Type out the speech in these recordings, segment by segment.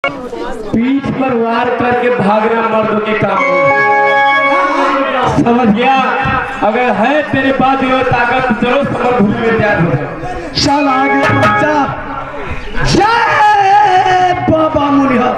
पीठ पर वार करके भागना मर्दों के काम समझ गया। अगर है तेरे पास जो ताकत चलो समर भूमि में तैयार हो जाए। चल आगे बच्चा। जय बाबा मुनिया।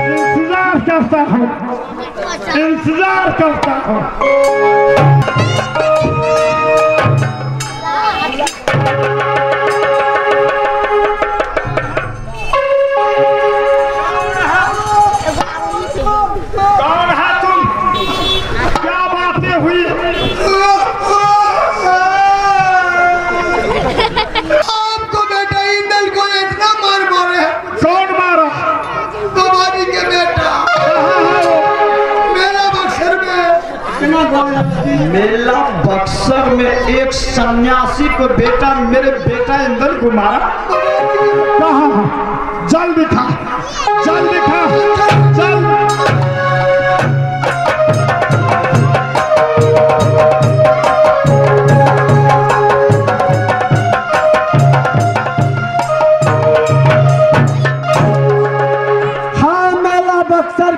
इंतजार करता हूँ, इंतजार करता हूँ। कौन है तुम? क्या बातें हुई? आपको बेटा इंदल को इतना मार मारे। कौन मारा? तुम्हारी के बेटा मेरा बक्सर में। मेला बक्सर में एक सन्यासी को बेटा मेरे बेटा इंदल को मारा। कहाँ? जल दिखा, जल दिखा, जल।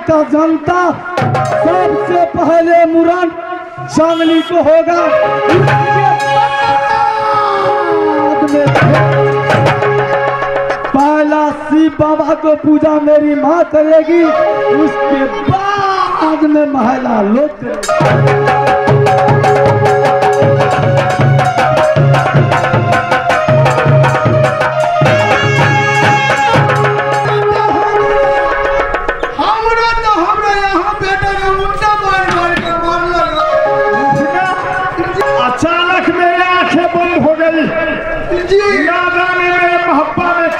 का जनता सबसे पहले मुरन जंगली को होगा। पहला शिव बाबा को पूजा मेरी माँ करेगी, उसके बाद में महिला लोग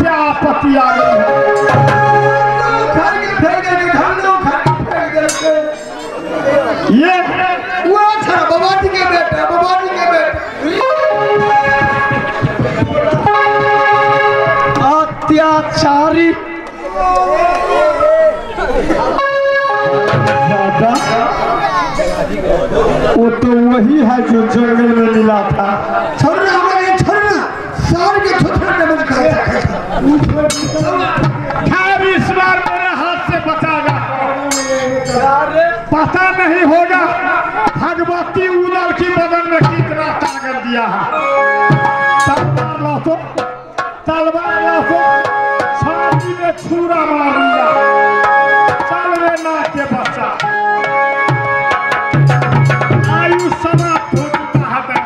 आपत्ति आ गई है। ये वो था बाबाजी के बेटे, बाबाजी के बेटे। अत्याचारी दादा, वो तो वही है जो जंगल में मिला था। छोड़ना हमारे, छोड़ना सार के छोटे डबल खाया। खैर इस बार मेरे हाथ से बचागा। पता नहीं होगा भगवती उदल की बदन में कितना ताकत दिया है। तलवार ला तो, तलवार ला तो, छाती में छुरा मार दिया। चल रे नाक के बच्चा, आयु समाप्त हो चुका है।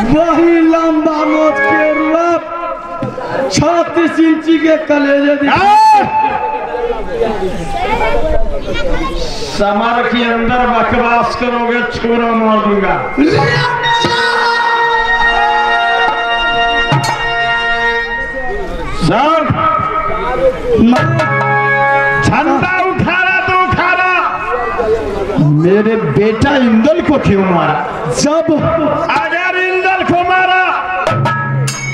वही लंबा नोच के रूप 36 इंची के कलेजे समर के अंदर बकवास करोगे छोरा मार दूंगा। सर झंडा उठा रहा तो उठा रहा। मेरे बेटा इंदल को क्यों मारा? जब अगर इंदल को मारा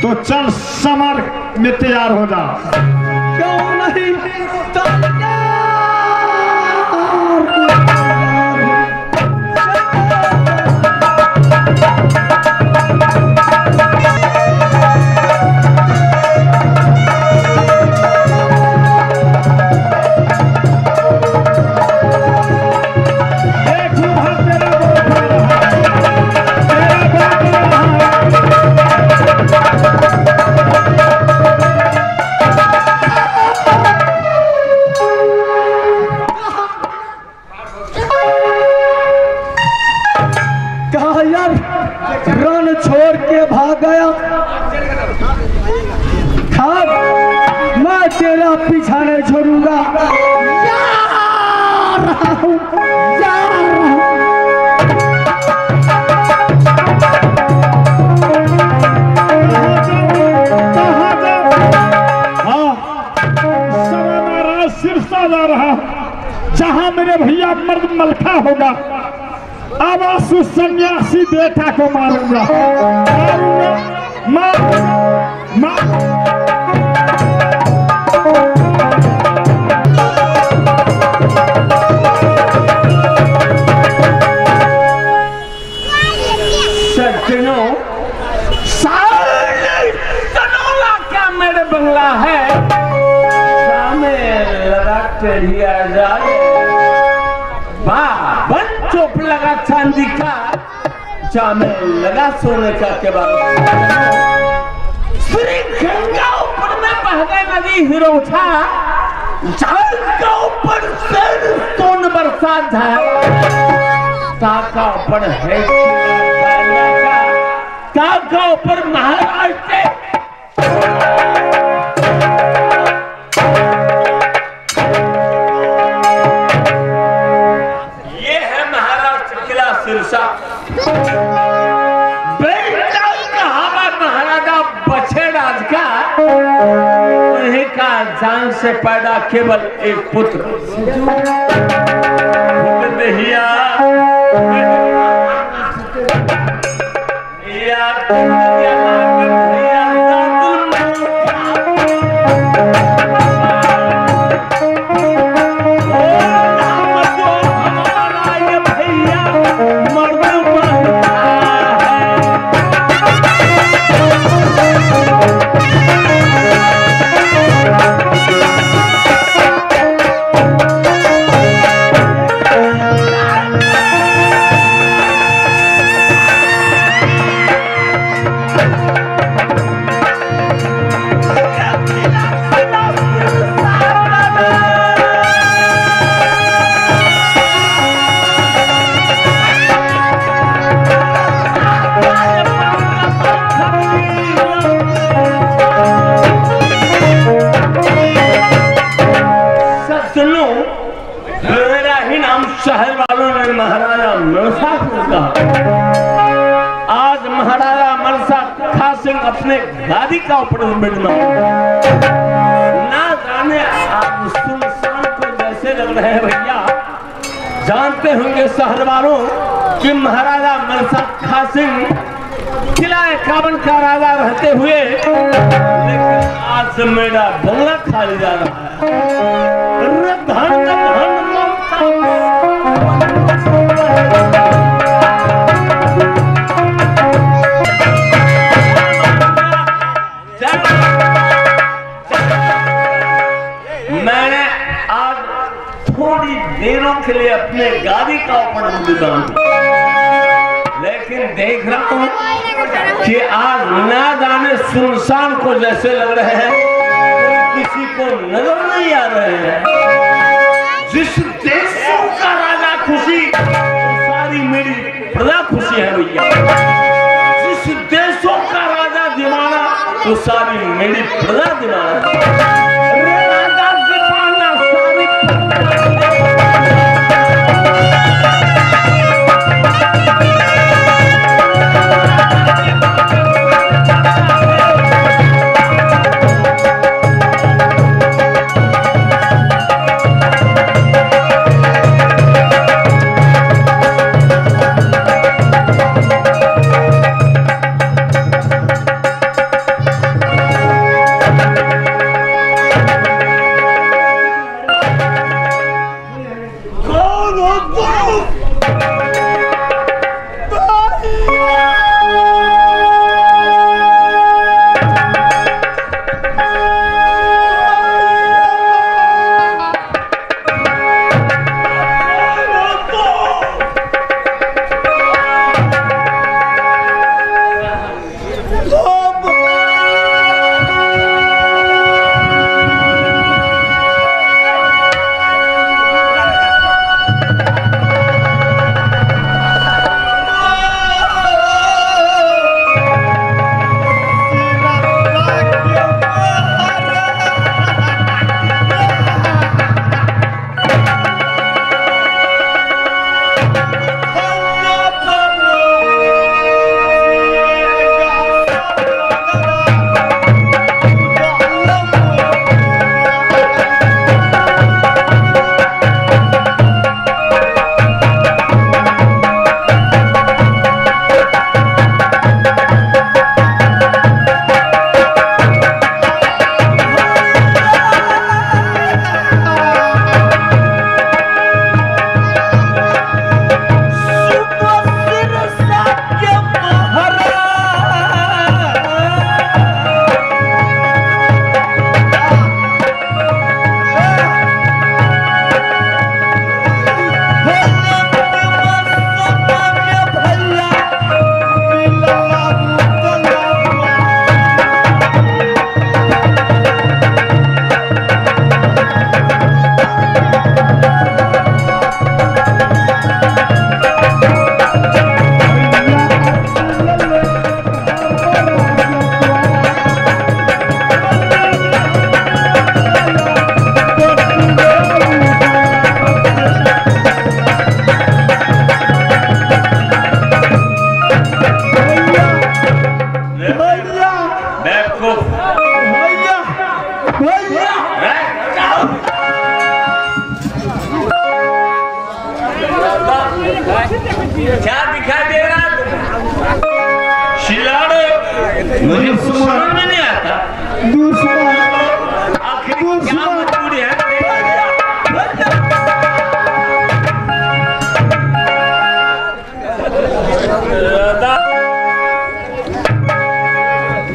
तो चल समर में तैयार हो जा। क्यों नहीं? घायल रण छोड़ के भाग गया था, मैं तेरा पीछा नहीं छोड़ूंगा। जा रहा हूं, जा रहा हूं। सिरसा जा रहा जहां मेरे भैया मर्द मलखा होगा, अब आंसू सन्यासी बेटा को मारूंगा, सज्जनों, सनोला क्या मेरे बंगला है, लगा टेढ़िया जाए बन चोप लगा चांदी का, जामे लगा सोने का के बाद श्री गंगा ऊपर में बह गई नदी हिरोछा, जाल का ऊपर सोन बरसात है, ताका ऊपर है ताका ऊपर महाराष्ट्र महाराजा बछेराज का, उन्हीं का जान से पैदा केवल एक पुत्र दहिया शहर वालों ने महाराजा मनसा को कहा, आज महाराजा मनसा खा सिंह अपने गादी का ऊपर बैठना, ना जाने आप सुनसान को जैसे लग रहे हैं भैया। जानते होंगे शहर वालों कि महाराजा मनसा खा सिंह किला एकावन का राजा रहते हुए, लेकिन आज मेरा बंगला खाली जा रहा है। धन धन मैंने आज थोड़ी देरों के लिए अपने गाड़ी का ऊपर बलिदान, लेकिन देख रहा हूं कि आज ना जाने सुनसान को जैसे लग रहे हैं, किसी को नजर नहीं आ रहे हैं। जिस देशों का राजा खुशी, सारी मेरी प्रजा खुशी है भैया। जिस देशों का राजा दीवाना, तो सारी मेरी प्रजा दीवाना। राजा दीवाना सारी भैया बेवकूफ। भैया भैया क्या दिखाई दे रहा है? शिलाड़े मुझे समझ में नहीं आता। दुश्मन आखिर क्या मजबूरी है?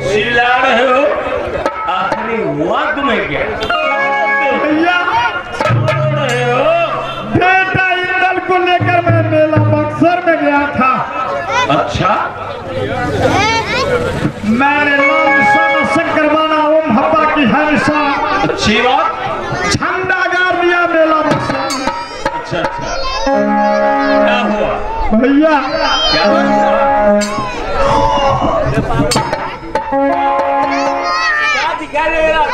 शिलाड़े हो आखिरी हुआ तुम्हें क्या? भैया बेटा इंदल को लेकर मैं मेला बक्सर में गया था। अच्छा मैंने लाल सन शंकर माना ओम हब्बा की हमेशा अच्छी बात। झंडा गाड़ दिया मेला बक्सर में। अच्छा अच्छा क्या हुआ? भैया क्या हुआ? क्या दिखाई दे रहा?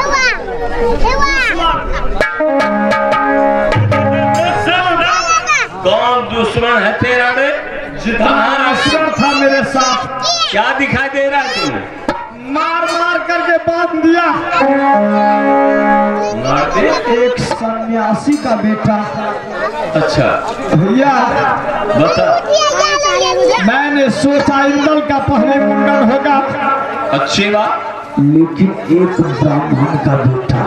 कौन दुश्मन है तेरा रे? जितना असर था मेरे साथ क्या दिखाई दे रहा है तुम्हें? मार मार करके बांध दिया। मार दे? एक सन्यासी का बेटा। अच्छा भैया बता। मैंने सोचा इंदल का पहले मुंडन होगा, अच्छी बात। लेकिन एक ब्राह्मण का बेटा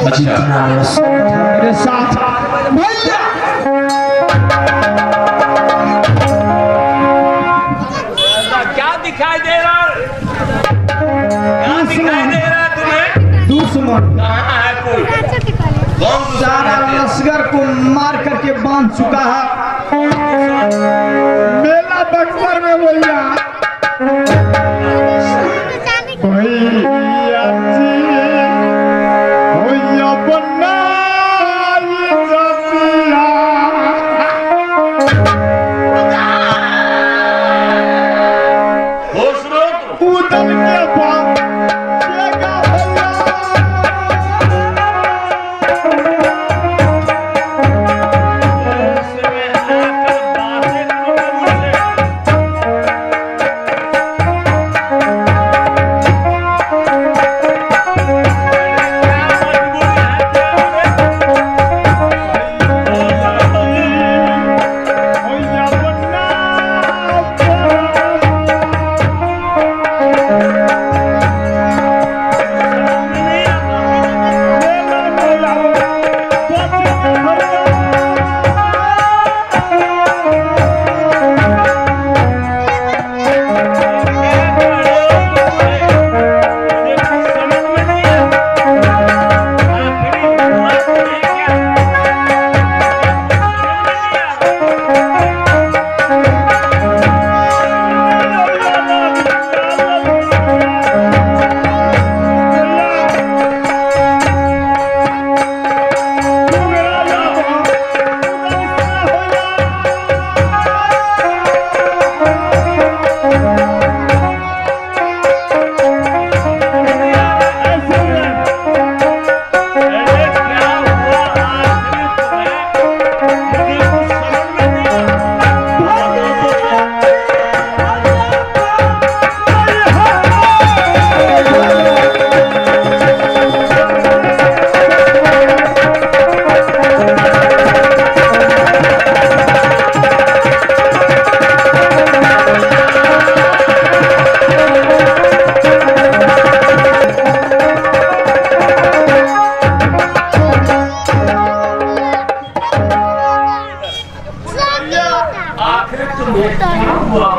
अच्छा मेरे साथ। भैया क्या दिखाई दे रहा है? क्या दिखाई दे रहा है तुम्हें? दुश्मन कहाँ है कोई? कौन दुश्मन सारा है तेरा? लश्कर को मार करके बांध चुका है। मेला बक्सर में भैया भैया जी भैया बन्ना होश रो तुम। उदल के बाद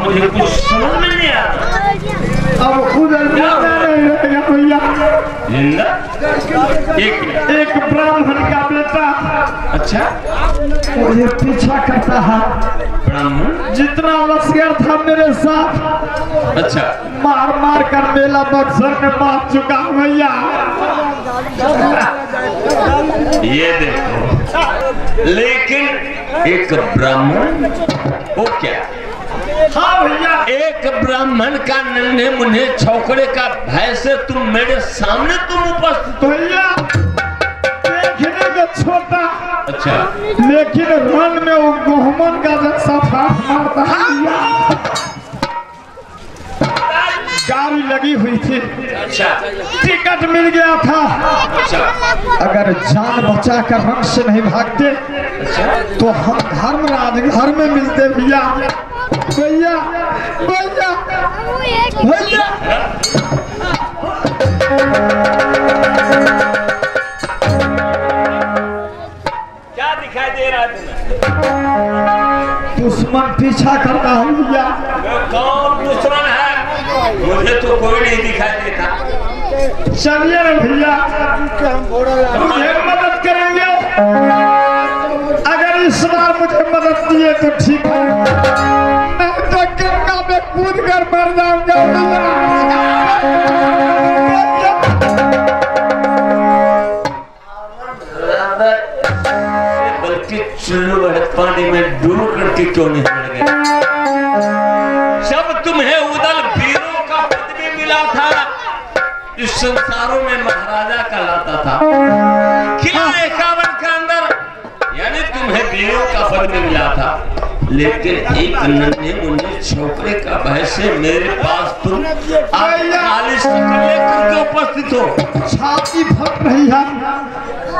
मुझे कुछ समझ में नहीं आता। अब खुद नहीं रहेगा भैया। जिंदा एक ब्राह्मण का बेटा अच्छा मुझे पीछा करता है। ब्राह्मण जितना लश्कर था मेरे साथ अच्छा मार मार कर मेला बक्सर में बांध चुका भैया। ये देखो, लेकिन एक ब्राह्मण वो क्या? हाँ भैया, एक ब्राह्मण का नन्हे मुन्ने छौकड़े का भय से तुम मेरे सामने तुम उपस्थित। भैया देखने को छोटा अच्छा लेकिन रन में वो गोहमन का जैसा फाट मारता है भैया। लगी हुई थी, अच्छा टिकट मिल गया था। अच्छा अगर जान बचा कर रंग से नहीं भागते तो हम धर्मराज घर में मिलते। भैया भैया भैया भैया क्या दिखाई दे रहा है तुम्हें? दुश्मन पीछा कर रहा है भैया। कौन दुश्मन है? मुझे तो कोई नहीं दिखाई देता। चलिए ना भैया, मुझे मदद करेंगे। अगर इस बार मुझे मदद दिए तो ठीक है, नहीं तो गंगा में कूद कर मर जाऊंगा बल्कि चुल्लू पानी में डूब करके क्यों नहीं मर गए? जब तुम्हें उदल वीरों का पद भी मिला था, इस संसारों में महाराजा कहलाता था। किला 51 के अंदर यानी तुम्हें वीरों का पद भी मिला था, लेकिन एक नन्हे मुन्ने छोकरे का भय से मेरे पास तुम खाली शक्ल लेकर के उपस्थित हो। छाती फट रही है।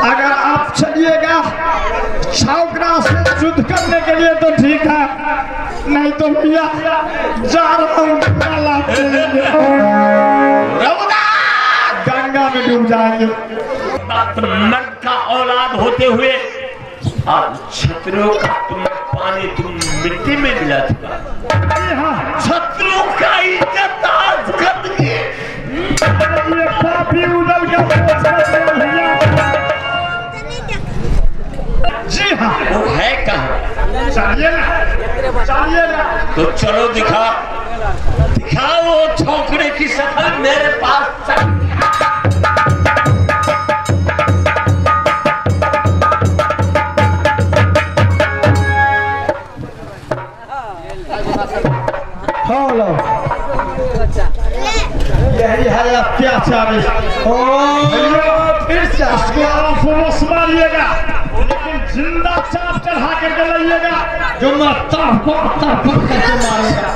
अगर आप चलिएगा छावकरा से युद्ध करने के लिए तो ठीक है, नहीं तो भैया जा रहा हूँ गंगा में डूब जाएंगे। मर्द का औलाद होते हुए आज क्षत्रियों का तुम पानी तुम मिट्टी में मिला चुका। क्षत्रियों का इज्जत आज कर दिए। पापी उदल जी हाँ, वो है कहाँ? चलिए ना तो चलो दिखाओ वो छोकरे की शक्ल मेरे पास। हेलो, यही है अत्याचारी। फिर से आप मारिएगा, लेकिन जिंदा चाप चढ़ा करके लाइएगा, जो मैं तरफ करके मारेगा।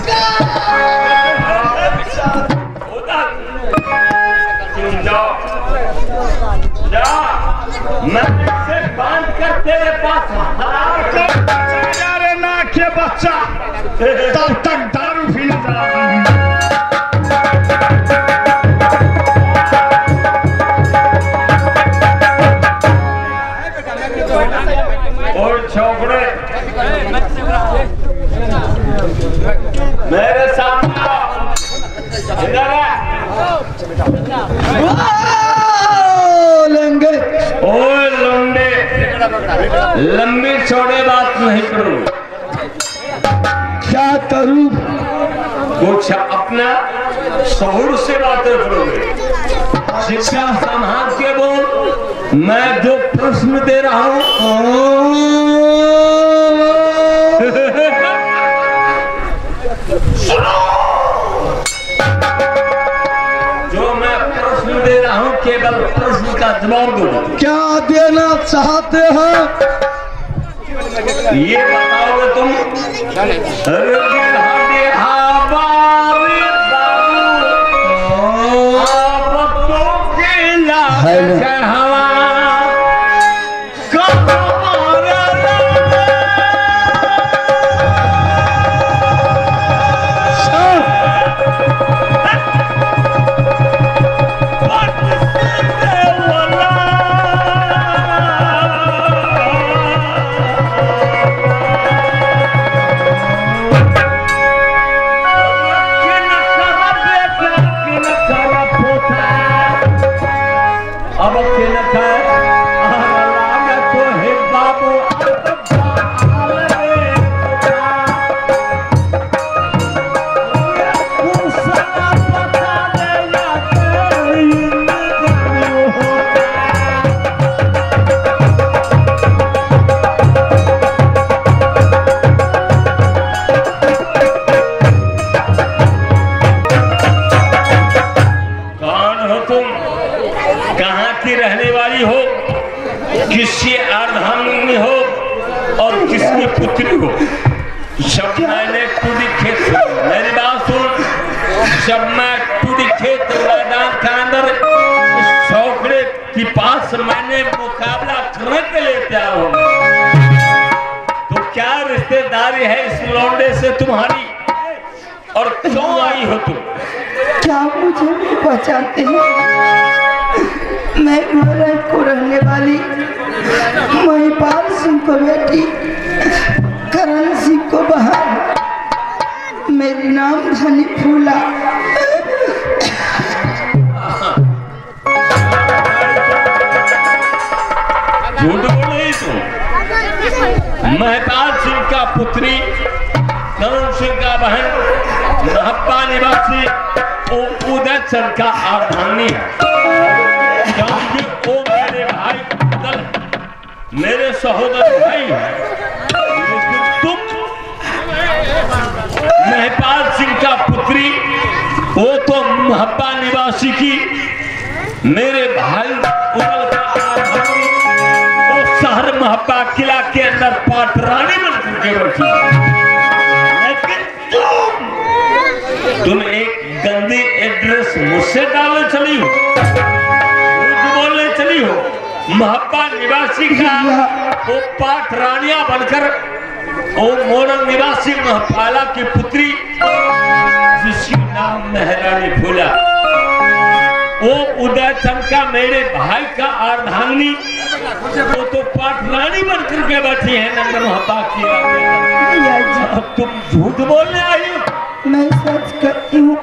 मैं इसे बांध कर तेरे पास ना के बच्चा तब तक दारू पीने जा रहा है। और छोकरे मेरे साथ इधर लेंगे। ओए लौंडे, लंबी चौड़े बात नहीं करूं। क्या करूं? कुछ अपना शौर से बातें करोगे। शिक्षा संभाल के बोल। मैं जो प्रश्न दे रहा हूं जो मैं प्रश्न दे रहा हूं केवल प्रश्न का जवाब दो। क्या देना चाहते हो? ये बताओगे तुम? किसकी अर्धांगिनी हो और किसकी पुत्री हो। जब मैंने टूडी खेत, मेरी बात सुन, जब मैं टूडी खेत से तुम्हारी, और क्यों आई हो तुम? क्या मुझे नहीं पहचानते हैं? मैं महाराज को रहने वाली महिपाल सिंह को बेटी, करण सिंह को बहन, मेरी नाम धनी फूला। झूठ बोल रही तुम। महताब सिंह का पुत्री, करण सिंह का बहन, महप्पा निवासी उदय चंद का अर्धांगिनी है, क्योंकि वो मेरे भाई उदल, मेरे सहोदर भाई है। लेकिन तुम महपाल सिंह का पुत्री, वो तो महप्पा निवासी की मेरे भाई उदल का अर्धांगिनी, वो शहर महप्पा किला के अंदर पाटरानी बन करके बैठी। लेकिन तुम एक गंदी एड्रेस मुझसे डालने चली हो, झूठ बोलने चली हो। महप्पा निवासी का वो पाटरानिया बनकर वो मोरंग निवासी महपाला की पुत्री, जिसकी नाम महारानी फूला, वो उदय चंद का मेरे भाई का अर्धांगिनी, वो तो पाटरानी बनकर के बैठी है नंद महप्पा की। अब तुम झूठ बोलने आई हो। मैं सच करती हूँ,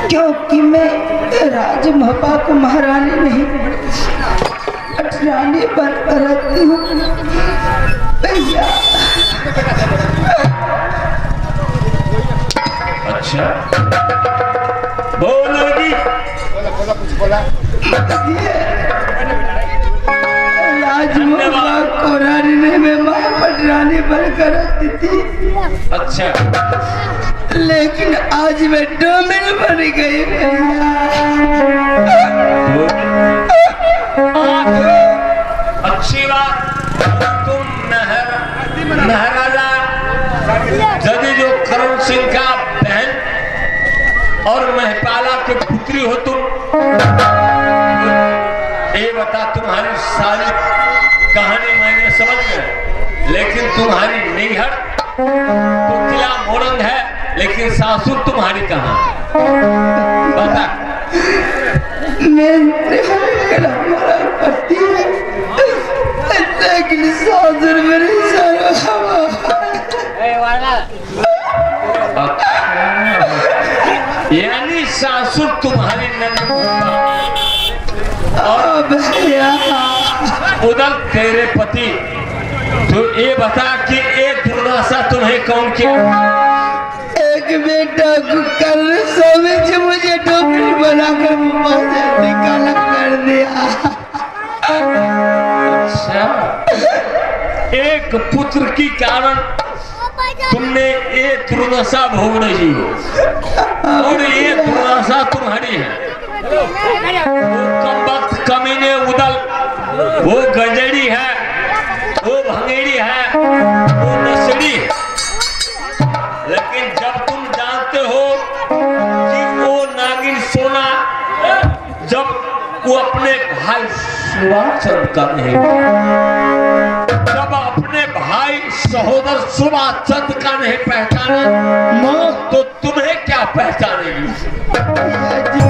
क्योंकि मैं राज महपा को महारानी नहीं, रानी बनकर रहती हूँ भैया। अच्छा बोलोगी? राज महपा को रानी नहीं, मैं महापटरानी बनकर रहती थी। अच्छा, लेकिन आज मैं डोमिन बन गई भैया। अच्छी बात। तुम महाराजा जदि जो करण सिंह का बहन और महपाला के पुत्री हो तुम, ये बता, तुम्हारी सारी कहानी मैंने समझ गया, लेकिन तुम्हारी नैहर तो किला मोरंग है, लेकिन सासुर तुम्हारी कहाँ बता? मैं करती है, लेकिन सासुर मेरे यानी सासुर तुम्हारी नंद और भैया उदल तेरे पति। तो ये बता कि एक दुर्दशा तुम्हें कौन किया? एक बेटा को कल समझ मुझे टोपी बनाकर निकाला कर दिया। अच्छा, एक पुत्र की कारण तुमने एक दुर्दशा भोग रही हो, और ये दुर्दशा तुम्हारी है। वो कमबख्त कमीने उदल, वो गंजेड़ी है, वो भंगेड़ी है, वो नसड़ी है। लेकिन जब तुम जानते हो कि वो नागिन सोना जब वो अपने भाई सुभाषचंद्र का नहीं, जब अपने भाई सहोदर सुभाषचंद्र का नहीं पहचाना, तो तुम्हें क्या पहचानेगी? भैया जी